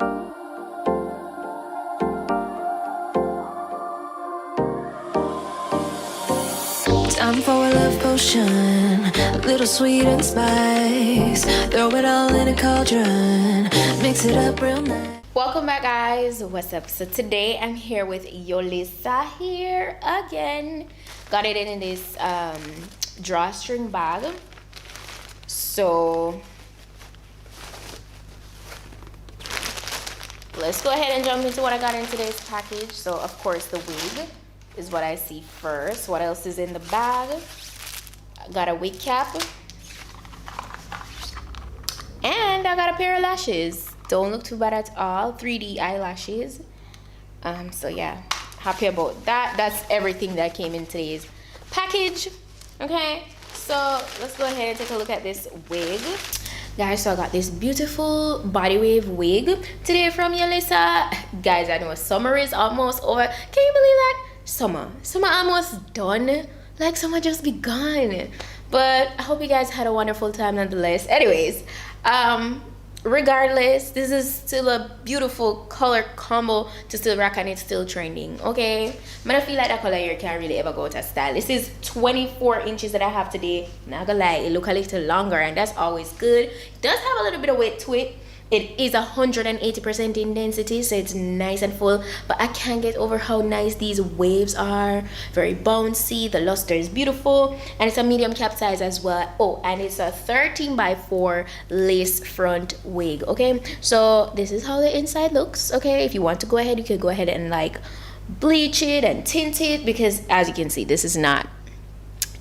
Time for a love potion, a little sweet and spice. Throw it all in a cauldron, mix it up real nice. Welcome back, guys. What's up? So today I'm here with Yolissa here again. Got it in this drawstring bag. So let's go ahead and jump into what I got in today's package. So of course the wig is what I see first. What else is in the bag? I got a wig cap, and I got a pair of lashes. Don't look too bad at all. 3D eyelashes. So yeah, happy about that. That's everything that came in today's package. Okay, so let's go ahead and take a look at this wig, guys. So I got this beautiful body wave wig today from Yolissa. Guys, I know summer is almost over. Can you believe that? Summer almost done. Like summer just begun. But I hope you guys had a wonderful time nonetheless. Anyways, regardless, this is still a beautiful color combo to still rock, and it's still trending. Okay, but I feel like that color here can't really ever go out of style. This is 24 inches that I have today. Not gonna lie, it look a little longer, and that's always good. It does have a little bit of weight to it. It is 180% in density, so it's nice and full, but I can't get over how nice these waves are. Very bouncy, the luster is beautiful, and it's a medium cap size as well. Oh, and it's a 13x4 lace front wig. Okay, so this is how the inside looks. Okay, if you want to go ahead, you can go ahead and like bleach it and tint it, because as you can see, this is not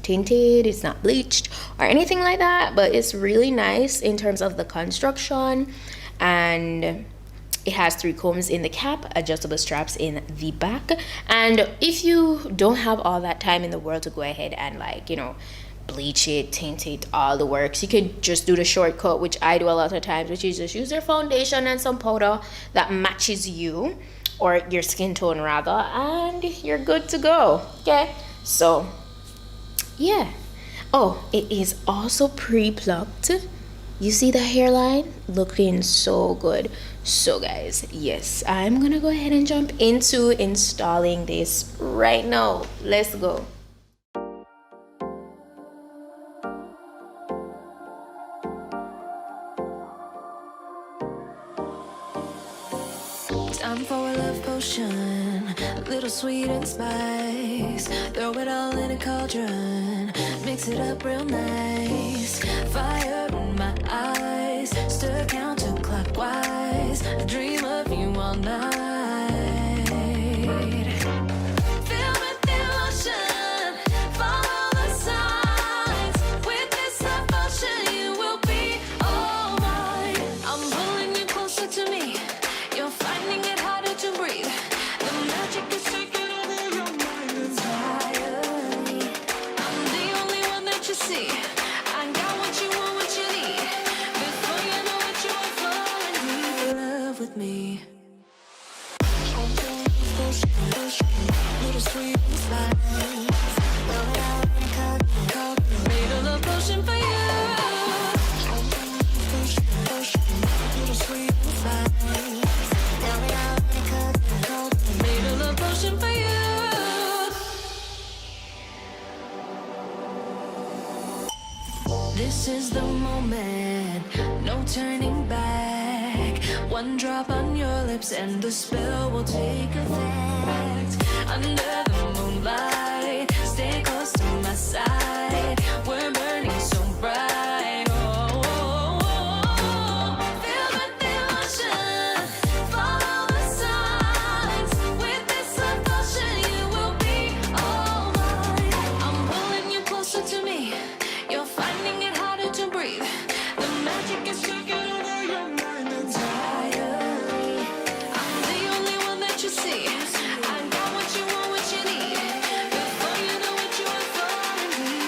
tinted, it's not bleached or anything like that, but it's really nice in terms of the construction. And it has 3 combs in the cap, adjustable straps in the back. And if you don't have all that time in the world to go ahead and, like, you know, bleach it, tint it, all the works, you could just do the shortcut, which I do a lot of times, which is just use your foundation and some powder that matches you, or your skin tone rather, and you're good to go. Okay, so yeah. Oh, it is also pre-plucked. You see the hairline looking so good. So guys, yes, I'm gonna go ahead and jump into installing this right now. Let's go. Time for a love potion, a little sweet and spice. Throw it all in a cauldron, mix it up real nice. Fire in my eyes, stir counterclockwise. I dream of you all night. Feel with emotion, follow the signs. With this devotion, you will be all mine. I'm pulling you closer to me. You're finding it harder to breathe. The magic is taking over your mind entirely. I'm the only one that you see. I got what you want, what you need. Before you know it, you are falling deep in love with me. Little sweet and spice. Made a love potion for you. Little sweet and spice. Made a love potion for you. This is the moment, no turning back. One drop on your lips and the spell will take effect. Under the moonlight, stay close to my side. We're burning so bright. Oh, oh, oh, oh. Feel the emotion, follow the signs. With this devotion, you will be all mine. I'm pulling you closer to me. You're finding it harder to breathe. The magic is taking over your mind entirely. I'm the only one that you see. I got what you want, what you need. Before you know it, you are falling deep.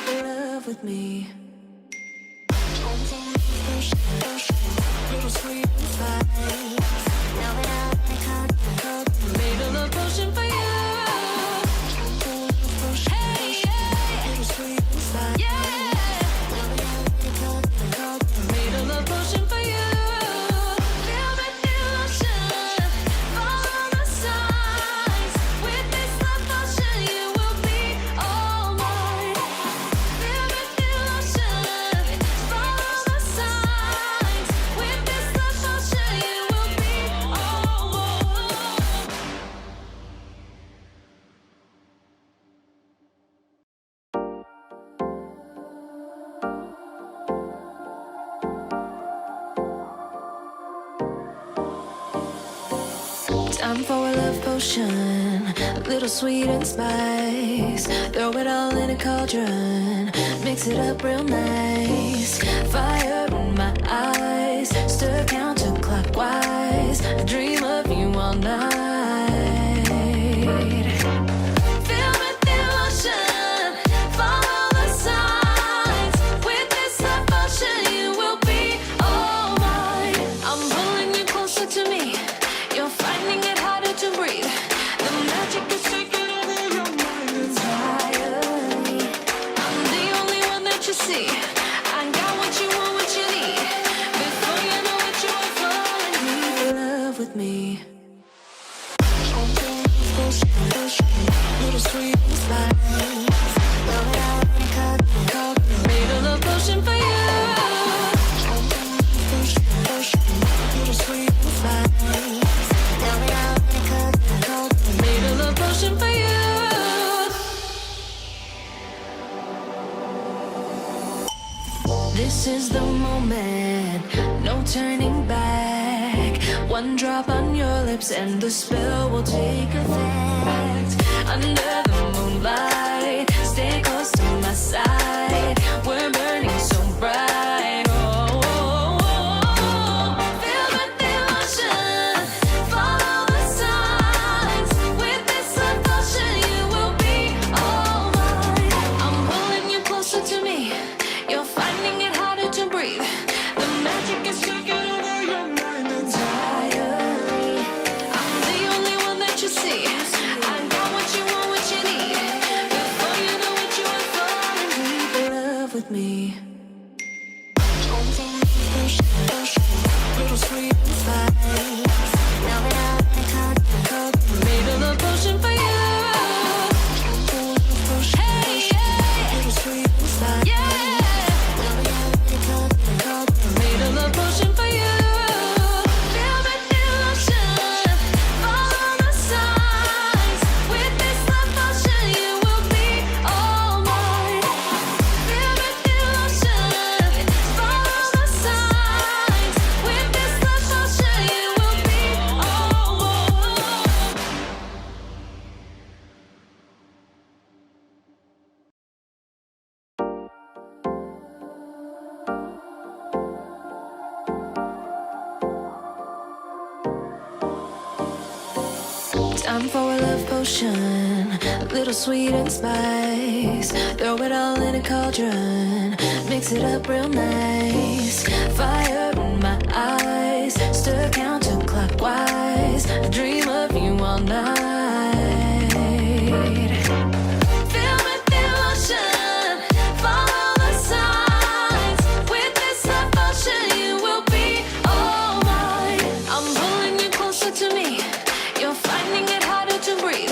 Time for a love potion, little sweet and spice. Throw it all in a cauldron, mix it up real nice. Fire in my eyes, stir counterclockwise. I dream of you all night. Feel with devotion, follow the signs. With this devotion, you will be all mine. I'm pulling you closer to me. You're finding it harder to breathe. The magic is taking over your mind entirely. I'm the only one that you see. I got what you want, what you need. Before you know it, you are falling deep in love with me. Little sweet spice. Made a love potion for you. Little sweet spice. Made a love potion for you. This is the moment, no turning back. One drop on your lips and the spell will take effect. Under the moonlight, stay close to my side. We're burning so bright. Oh, oh, oh. Feel the devotion, follow the signs. With this devotion, you will be all mine. I'm pulling you closer to me. You're finding it harder to breathe. The magic is taking over your mind entirely. I'm the only one that you see. I got what you want, what you need. Before you know it, you are falling deep in love with me. Little sweet spice. Made a love potion for you. Hey, yeah. Little sweet spice. Yeah. Made a love potion for you. Feel the devotion, follow the signs. With this love potion, you will be all mine. Feel the devotion, follow the signs. With this love potion, you will be all mine. Time for a love potion, little sweet and spice. Throw it all in a cauldron, mix it up real nice. Fire in my eyes, stir counterclockwise. I dream of you all night. Feel the devotion, follow the signs. With this devotion, you will be all mine. I'm pulling you closer to me. You're finding it harder to breathe.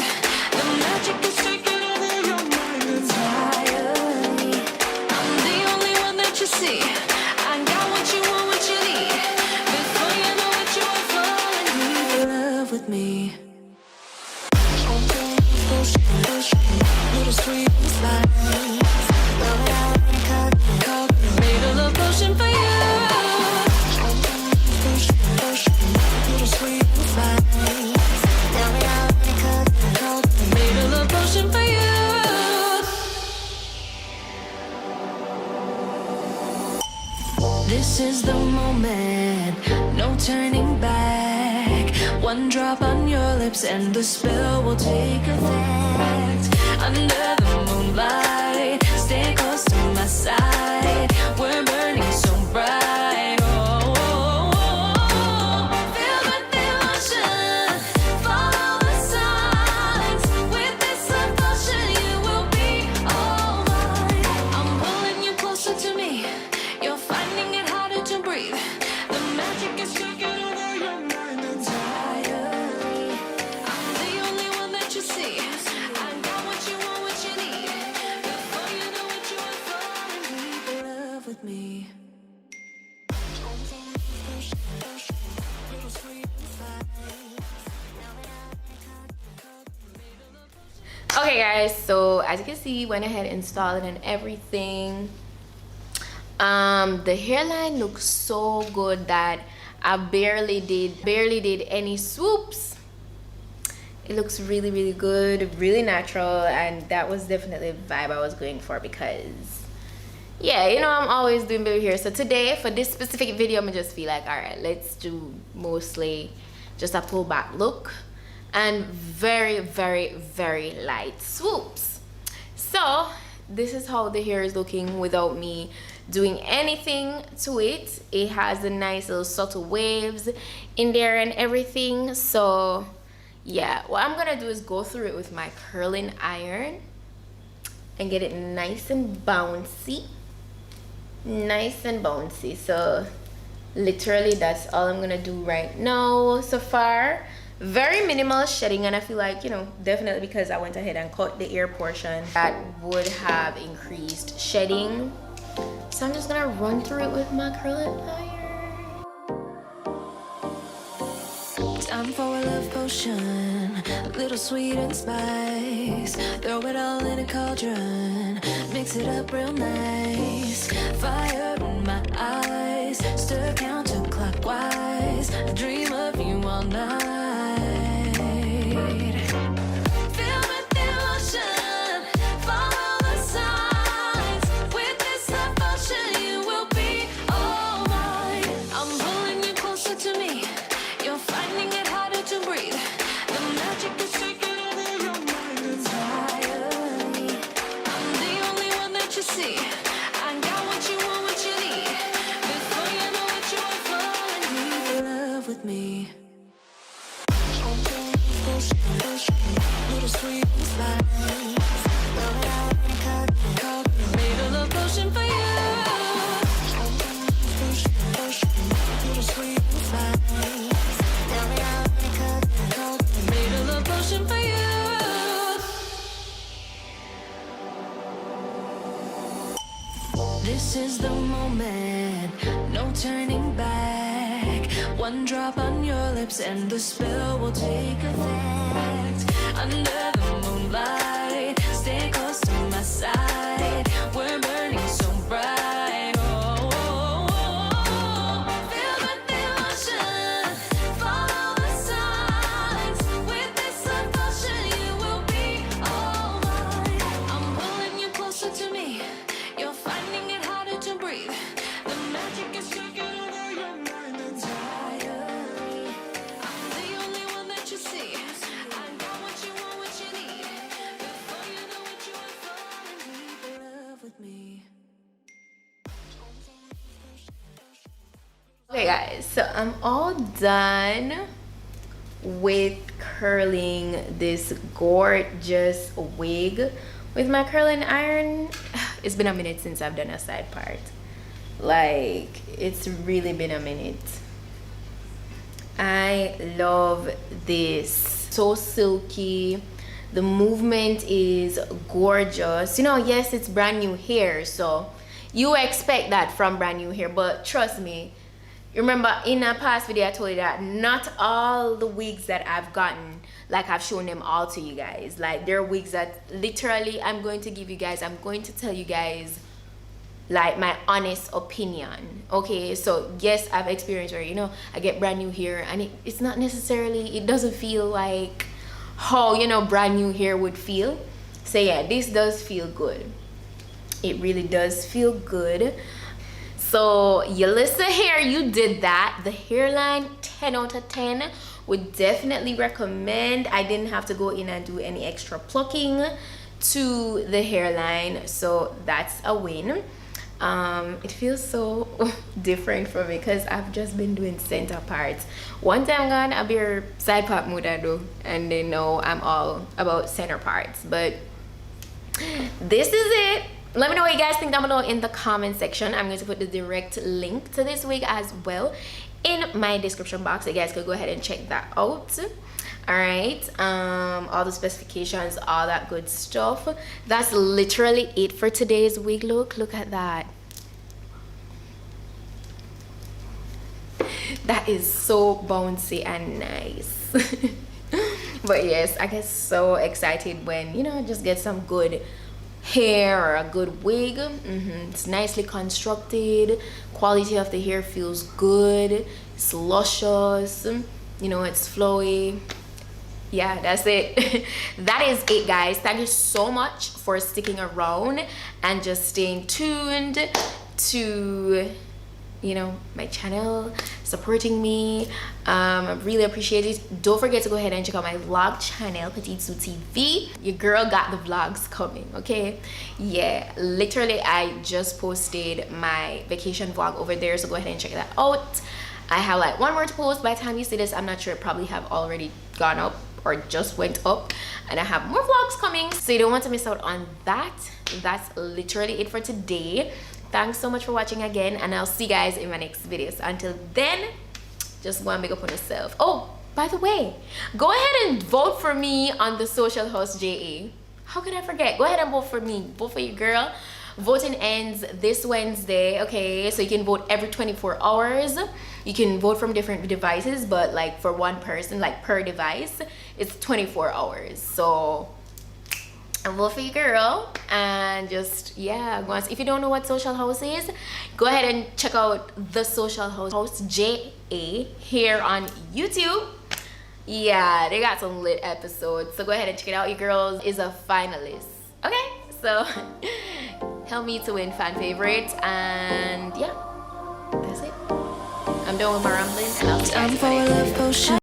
The magic is taking over your mind entirely. I'm the only one that you see. I got what you want, what you need. Before you know it, you are falling deep in love with me. Little sweet spice. Made a love potion for you. Little sweet spice. Made a love potion for you. This is the moment, no turning back. One drop on your lips and the spell will take effect. Under the moonlight, stay close to my side. We're burning so bright. Oh, oh, oh. Feel the devotion, follow the signs. With this devotion, you will be all mine. I'm pulling you closer to me. You're finding it harder to breathe. The magic is taking over your mind entirely. I'm the only one that you see. I got what you want, what you need. Before you know it, you are falling deep in love with me. Little sweet Okay guys, so as you can see, went ahead, installed it and everything. The hairline looks so good that I barely did any swoops. it looks really, really good, really natural, and that was definitely the vibe I was going for because, yeah, you know, I'm always doing baby hair. So today, for this specific video, I'm gonna just feel like, all right, let's do mostly just a pull back look and very, very, very light swoops. So this is how the hair is looking without me doing anything to it. It has the nice little subtle waves in there and everything. So yeah, what I'm gonna do is go through it with my curling iron and get it nice and bouncy. So literally that's all I'm gonna do right now. So far, very minimal shedding, and I feel like, you know, definitely because I went ahead and cut the ear portion, that would have increased shedding. So I'm just gonna run through it with my curling iron. Time for a love potion, a little sweet and spice. Throw it all in a cauldron, mix it up real nice. Fire in my eyes, stir counterclockwise. I dream of you all night. Feel with the emotion, follow the signs. With this devotion, you will be all mine. I'm pulling you closer to me. You're finding it harder to breathe. The magic is taking over your mind entirely. I'm the only one that you see. I got what you want, what you need. Before you know it, you are falling deep in love with me. Little sweet and spice. Made a love potion for you. Little sweet and spice. Made a love potion for you. This is the moment, no turning back. One drop on your lips and the spell will take effect. Under the moonlight, stay close to my side. We're burning so bright. Oh, oh, oh. Feel the emotion, follow the signs. With this devotion, you will be all mine. I'm pulling you closer to me. You're finding it harder to breathe. The magic is taking over your mind entirely. I'm the only one that you see. I got what you want, what you need. Before you know it, you are falling deep in love with me. Okay guys, so I'm all done with curling this gorgeous wig with my curling iron. It's been a minute since I've done a side part. Like, it's really been a minute. I love this. So silky. The movement is gorgeous. You know, yes, it's brand new hair, so you expect that from brand new hair, but trust me, you remember in a past video I told you that not all the wigs that I've gotten, like I've shown them all to you guys. Like, there are wigs that literally I'm going to tell you guys like my honest opinion. Okay, so yes, I've experienced where, you know, I get brand new hair and it's not necessarily, it doesn't feel like how, you know, brand new hair would feel. So yeah, this does feel good. It really does feel good. So Yolissa hair, you did that. The hairline, 10 out of 10. Would definitely recommend. I didn't have to go in and do any extra plucking to the hairline, so that's a win. It feels so different for me because I've just been doing center parts. One time gone, I'll be a side part mood I do, and then now I'm all about center parts. But this is it. Let me know what you guys think down below in the comment section. I'm going to put the direct link to this wig as well in my description box. You guys could go ahead and check that out. All right, all the specifications, all that good stuff. That's literally it for today's wig look. Look at that. That is so bouncy and nice. But yes, I get so excited when, you know, just get some good hair or a good wig. It's nicely constructed, quality of the hair feels good, it's luscious, you know, it's flowy. yeah, that's it. That is it, guys. Thank you so much for sticking around and just staying tuned to, you know, my channel, supporting me. I really appreciate it. Don't forget to go ahead and check out my vlog channel, PETITE-SUE TV. Your girl got the vlogs coming, okay? Yeah, literally I just posted my vacation vlog over there, so go ahead and check that out. I have like one more to post. By the time you see this, I'm not sure, it probably have already gone up or just went up, and I have more vlogs coming, so you don't want to miss out on that. That's literally it for today. Thanks so much for watching again, and I'll see you guys in my next video. So until then, just go and big up on yourself. Oh, by the way, go ahead and vote for me on the social host JA. How could I forget? Go ahead and vote for me. Vote for your girl. Voting ends this Wednesday, okay? So you can vote every 24 hours. You can vote from different devices, but like for one person, like per device, it's 24 hours. So and vote for your girl, and just, yeah, if you don't know what social house is, go ahead and check out the social host JA here on YouTube. Yeah, they got some lit episodes, so go ahead and check it out. Your girl is a finalist, okay? So help me to win fan favorite, and yeah, that's it. I'm done with my rambling, and I'll see you guys in my next video.